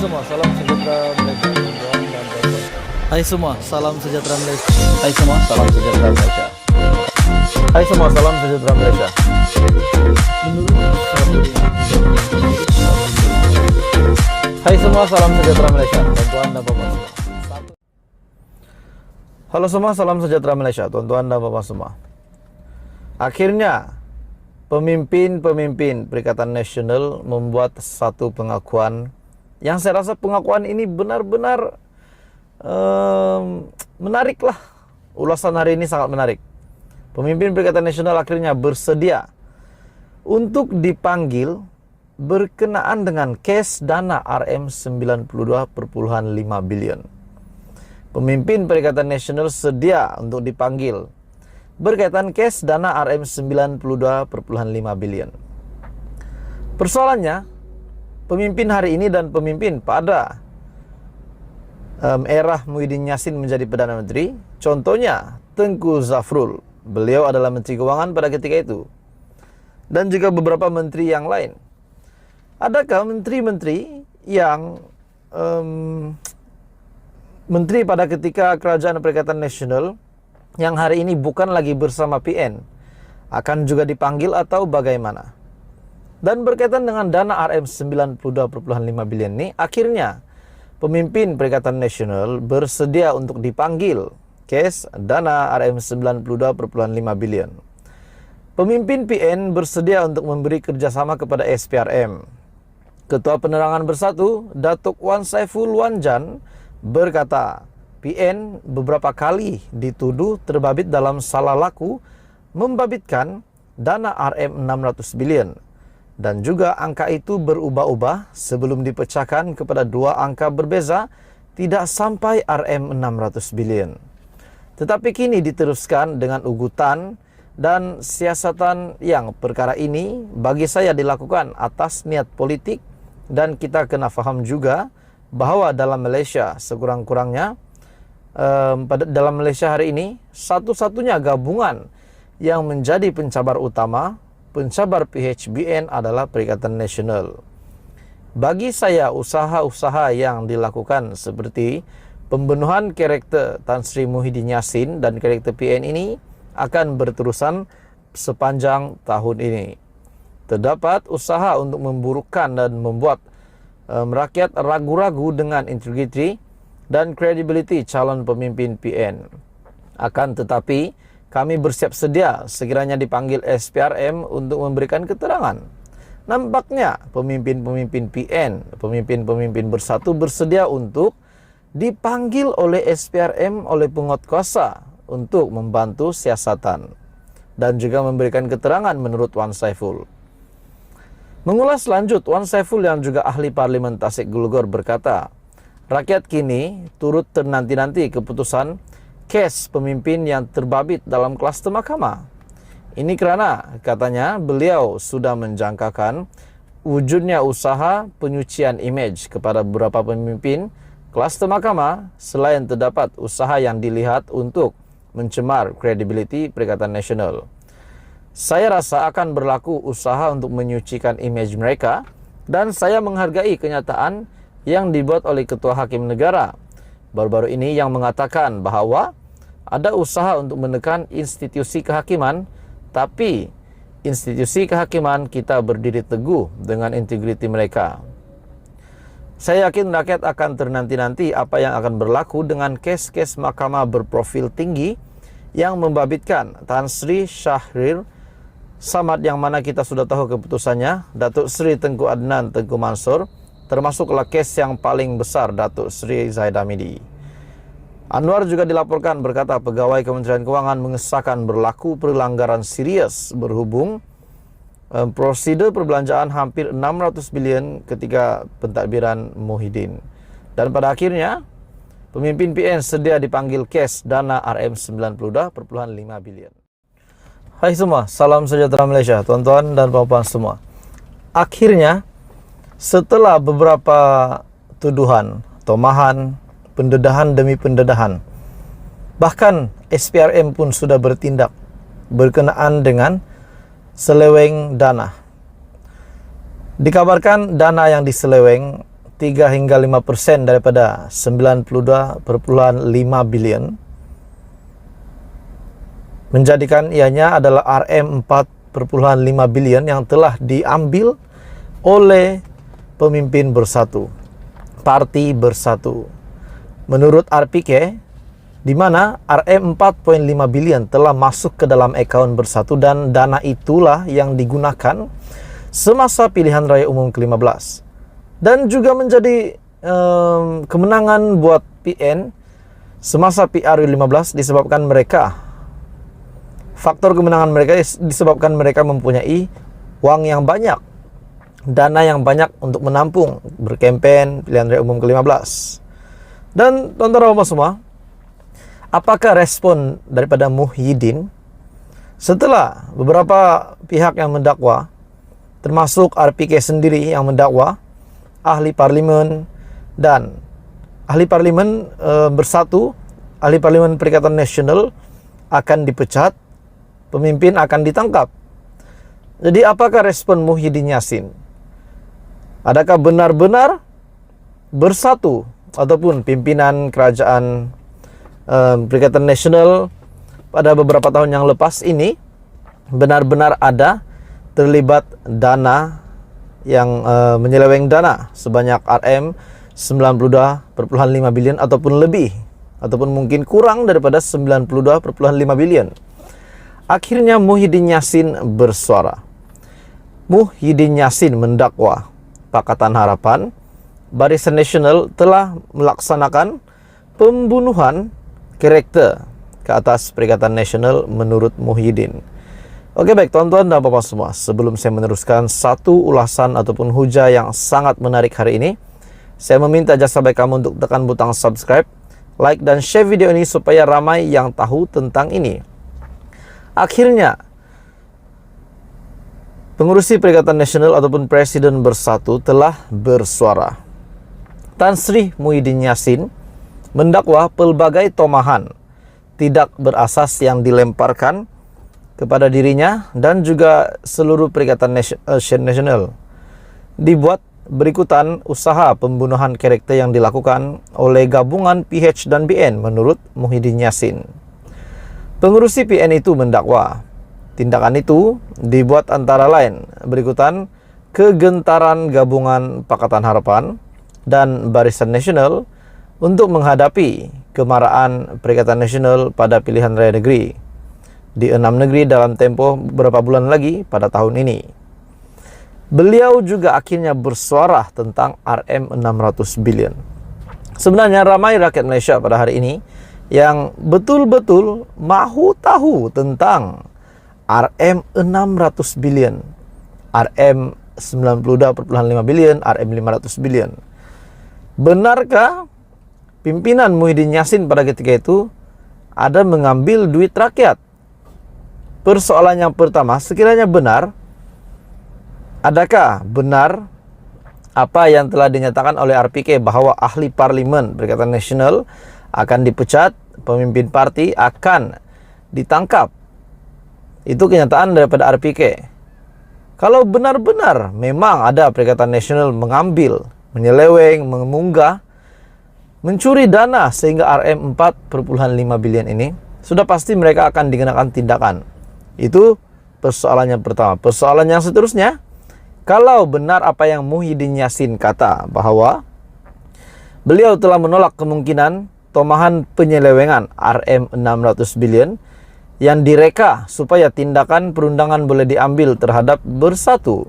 semua, salam sejahtera Malaysia. Hai semua, salam sejahtera Malaysia. Hai semua, salam sejahtera Malaysia. Hai semua, salam sejahtera Malaysia. Hai semua, salam sejahtera Malaysia. Tuan-tuan dan bapak semua. Halo semua, salam sejahtera Malaysia. Tuan-tuan dan bapak semua. Akhirnya, pemimpin-pemimpin Perikatan Nasional membuat satu pengakuan yang saya rasa pengakuan ini benar-benar menarik lah. Ulasan hari ini sangat menarik. Pemimpin Perikatan Nasional akhirnya bersedia untuk dipanggil berkenaan dengan kes dana RM92.5 bilion. Pemimpin Perikatan Nasional sedia untuk dipanggil berkaitan kes dana RM92.5 bilion. Persoalannya, pemimpin hari ini dan pemimpin pada era Muhyiddin Yassin menjadi Perdana Menteri, contohnya Tengku Zafrul, beliau adalah Menteri Keuangan pada ketika itu, dan juga beberapa menteri yang lain. Adakah menteri-menteri yang menteri pada ketika Kerajaan Perikatan Nasional yang hari ini bukan lagi bersama PN akan juga dipanggil atau bagaimana? Dan berkaitan dengan dana RM92.5 bilion ini, akhirnya pemimpin Perikatan Nasional bersedia untuk dipanggil kes dana RM92.5 bilion. Pemimpin PN bersedia untuk memberi kerjasama kepada SPRM. Ketua Penerangan Bersatu, Datuk Wan Saiful Wanjan, berkata, PN beberapa kali dituduh terbabit dalam salah laku membabitkan dana RM600 bilion. Dan juga angka itu berubah-ubah sebelum dipecahkan kepada dua angka berbeza, tidak sampai RM600 bilion. Tetapi kini diteruskan dengan ugutan dan siasatan yang perkara ini bagi saya dilakukan atas niat politik, dan kita kena faham juga bahawa dalam Malaysia sekurang-kurangnya dalam Malaysia hari ini satu-satunya gabungan yang menjadi pencabar utama, pencabar PHBN adalah Perikatan Nasional. Bagi saya, usaha-usaha yang dilakukan seperti pembunuhan karakter Tan Sri Muhyiddin Yassin dan karakter PN ini akan berterusan sepanjang tahun ini. Terdapat usaha untuk memburukkan dan membuat rakyat ragu-ragu dengan integriti dan credibility calon pemimpin PN. Akan tetapi, kami bersiap sedia sekiranya dipanggil SPRM untuk memberikan keterangan. Nampaknya pemimpin-pemimpin PN, pemimpin-pemimpin Bersatu bersedia untuk dipanggil oleh SPRM, oleh penguatkuasa untuk membantu siasatan dan juga memberikan keterangan menurut Wan Saiful. Mengulas lanjut, Wan Saiful yang juga ahli Parlimen Tasik Gulugor berkata, rakyat kini turut ternanti-nanti keputusan kes pemimpin yang terbabit dalam kluster mahkamah. Ini kerana, katanya, beliau sudah menjangkakan wujudnya usaha penyucian imej kepada beberapa pemimpin kluster mahkamah selain terdapat usaha yang dilihat untuk mencemar kredibiliti Perikatan Nasional. Saya rasa akan berlaku usaha untuk menyucikan imej mereka, dan saya menghargai kenyataan yang dibuat oleh Ketua Hakim Negara baru-baru ini yang mengatakan bahawa ada usaha untuk menekan institusi kehakiman, tapi institusi kehakiman kita berdiri teguh dengan integriti mereka. Saya yakin rakyat akan ternanti-nanti apa yang akan berlaku dengan kes-kes mahkamah berprofil tinggi yang membabitkan Tan Sri Syahrir Samad, yang mana kita sudah tahu keputusannya, Datuk Sri Tengku Adnan Tengku Mansur, termasuklah kes yang paling besar Datuk Sri Zahid Hamidi. Anwar juga dilaporkan berkata pegawai Kementerian Keuangan mengesahkan berlaku pelanggaran serius berhubung prosedur perbelanjaan hampir 600 bilion ketika pentadbiran Muhyiddin. Dan pada akhirnya, pemimpin PN sedia dipanggil kes dana RM92.5 bilion. Hai semua, salam sejahtera Malaysia, tuan-tuan dan puan-puan semua. Akhirnya, setelah beberapa tuduhan, tomahan, pendedahan demi pendedahan, bahkan SPRM pun sudah bertindak berkenaan dengan seleweng dana. Dikabarkan dana yang diseleweng 3 hingga 5% daripada 92,5 billion, menjadikan ianya adalah RM4,5 billion yang telah diambil oleh pemimpin bersatu, parti bersatu. Menurut RPK, di mana RM4,5 billion telah masuk ke dalam akaun bersatu dan dana itulah yang digunakan semasa pilihan raya umum ke-15. Dan juga menjadi kemenangan buat PN semasa PR15 disebabkan mereka, faktor kemenangan mereka disebabkan mereka mempunyai uang yang banyak, dana yang banyak untuk menampung berkempen pilihan raya umum ke-15. Dan tuan-tuan semua, apakah respon daripada Muhyiddin setelah beberapa pihak yang mendakwa, termasuk RPK sendiri yang mendakwa, ahli parlimen dan ahli parlimen bersatu, ahli parlimen Perikatan Nasional akan dipecat, pemimpin akan ditangkap. Jadi apakah respon Muhyiddin Yassin? Adakah benar-benar bersatu ataupun pimpinan kerajaan Perikatan Nasional pada beberapa tahun yang lepas ini benar-benar ada terlibat dana yang menyeleweng dana sebanyak RM92,5 billion ataupun lebih, ataupun mungkin kurang daripada 92,5 billion. Akhirnya Muhyiddin Yassin bersuara. Muhyiddin Yassin mendakwa Pakatan Harapan, Barisan Nasional telah melaksanakan pembunuhan karakter ke atas Perikatan Nasional menurut Muhyiddin. Oke, baik tuan-tuan dan bapak semua, sebelum saya meneruskan satu ulasan ataupun hujah yang sangat menarik hari ini, saya meminta jasa baik kamu untuk tekan butang subscribe, like dan share video ini supaya ramai yang tahu tentang ini. Akhirnya pengurusi Perikatan Nasional ataupun Presiden Bersatu telah bersuara. Tan Sri Muhyiddin Yassin mendakwa pelbagai tomahan tidak berasas yang dilemparkan kepada dirinya dan juga seluruh Perikatan Nasional. Dibuat berikutan usaha pembunuhan karakter yang dilakukan oleh gabungan PH dan BN menurut Muhyiddin Yassin. Pengurusi PN itu mendakwa tindakan itu dibuat antara lain berikutan kegentaran gabungan Pakatan Harapan dan Barisan Nasional untuk menghadapi kemarahan Perikatan Nasional pada pilihan raya negeri di 6 negeri dalam tempoh beberapa bulan lagi pada tahun ini. Beliau juga akhirnya bersuara tentang RM600 billion. Sebenarnya ramai rakyat Malaysia pada hari ini yang betul-betul mahu tahu tentang RM600 billion, RM92,5 billion, RM500 billion. Benarkah pimpinan Muhyiddin Yassin pada ketika itu ada mengambil duit rakyat? Persoalan yang pertama, sekiranya benar, adakah benar apa yang telah dinyatakan oleh RPK bahwa ahli parlimen Perikatan Nasional akan dipecat, pemimpin parti akan ditangkap? Itu kenyataan daripada RPK. Kalau benar-benar memang ada Perikatan Nasional mengambil, menyeleweng, mengunggah, mencuri dana sehingga RM4,5 billion ini, sudah pasti mereka akan dikenakan tindakan. Itu persoalan yang pertama. Persoalan yang seterusnya, kalau benar apa yang Muhyiddin Yassin kata bahwa beliau telah menolak kemungkinan tomahan penyelewengan RM600 billion yang direka supaya tindakan perundangan boleh diambil terhadap Bersatu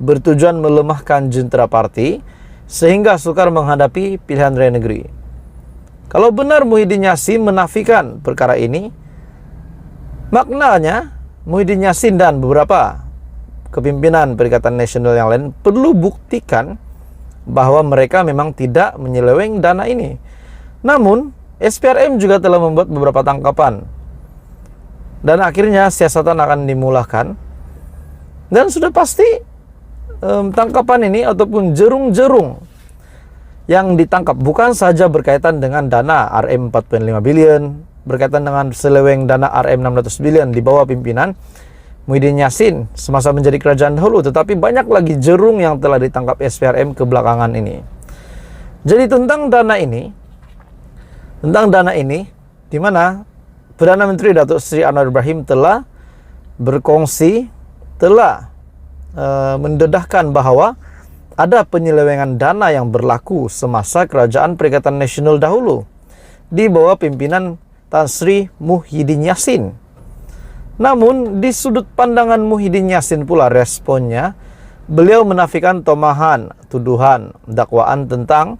bertujuan melemahkan jentera parti sehingga sukar menghadapi pilihan raya negeri. Kalau benar Muhyiddin Yassin menafikan perkara ini, maknanya Muhyiddin Yassin dan beberapa kepimpinan Perikatan Nasional yang lain perlu buktikan bahwa mereka memang tidak menyeleweng dana ini. Namun, SPRM juga telah membuat beberapa tangkapan. Dan akhirnya siasatan akan dimulahkan. Dan sudah pasti tangkapan ini ataupun jerung-jerung yang ditangkap bukan saja berkaitan dengan dana RM4,5 billion, berkaitan dengan seleweng dana RM600 billion di bawah pimpinan Muhyiddin Yassin semasa menjadi kerajaan dahulu, tetapi banyak lagi jerung yang telah ditangkap SPRM kebelakangan ini. Jadi tentang dana ini, di mana Perdana Menteri Datuk Seri Anwar Ibrahim telah berkongsi, telah mendedahkan bahwa ada penyelewengan dana yang berlaku semasa Kerajaan Perikatan Nasional dahulu di bawah pimpinan Tan Sri Muhyiddin Yassin. Namun, di sudut pandangan Muhyiddin Yassin pula responnya, beliau menafikan tomahan, tuduhan, dakwaan tentang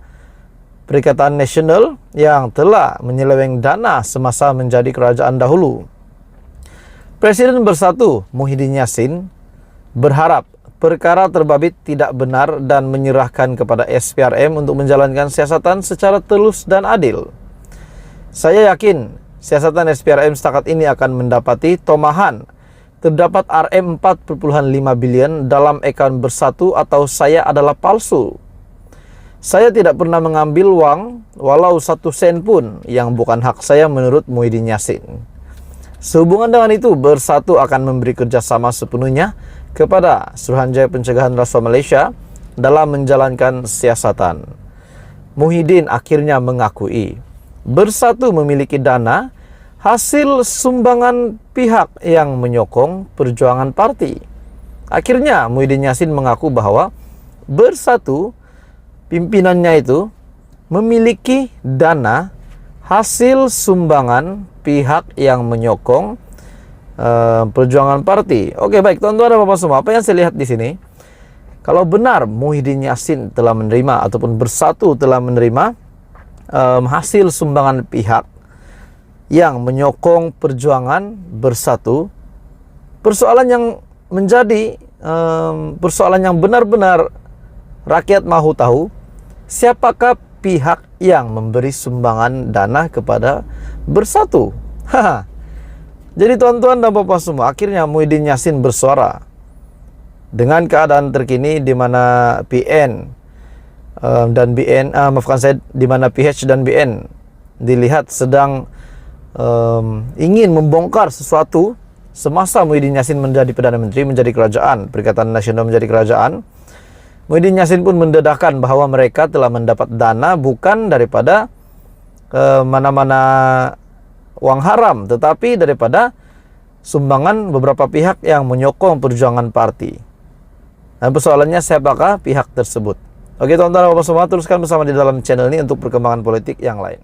Perikatan Nasional yang telah menyeleweng dana semasa menjadi kerajaan dahulu. Presiden Bersatu Muhyiddin Yassin berharap perkara terbabit tidak benar dan menyerahkan kepada SPRM untuk menjalankan siasatan secara telus dan adil. Saya yakin siasatan SPRM setakat ini akan mendapati tomahan. Terdapat Rm 4,5 bilion dalam akaun Bersatu atau saya adalah palsu. Saya tidak pernah mengambil uang walau 1 sen pun yang bukan hak saya menurut Muhyiddin Yassin. Sehubungan dengan itu, Bersatu akan memberi kerjasama sepenuhnya kepada Suruhanjaya Pencegahan Rasuah Malaysia dalam menjalankan siasatan. Muhyiddin akhirnya mengakui Bersatu memiliki dana hasil sumbangan pihak yang menyokong perjuangan parti. Akhirnya Muhyiddin Yassin mengaku bahwa Bersatu, pimpinannya itu, memiliki dana hasil sumbangan pihak yang menyokong perjuangan parti. Oke, baik tuan-tuan dan bapak semua, apa yang saya lihat di sini, kalau benar Muhyiddin Yassin telah menerima ataupun Bersatu telah menerima hasil sumbangan pihak yang menyokong perjuangan Bersatu, persoalan yang menjadi persoalan yang benar-benar rakyat mahu tahu, siapakah pihak yang memberi sumbangan dana kepada Bersatu. Jadi tuan-tuan dan bapak semua, akhirnya Muhyiddin Yassin bersuara dengan keadaan terkini di mana PN dan BN, di mana PH dan BN dilihat sedang ingin membongkar sesuatu semasa Muhyiddin Yassin menjadi Perdana Menteri, menjadi kerajaan, Perikatan Nasional menjadi kerajaan. Muhyiddin Yassin pun mendedahkan bahwa mereka telah mendapat dana bukan daripada mana-mana uang haram, tetapi daripada sumbangan beberapa pihak yang menyokong perjuangan parti. Dan persoalannya siapakah pihak tersebut? Oke tuan-tuan dan bapak semua, teruskan bersama di dalam channel ini untuk perkembangan politik yang lain.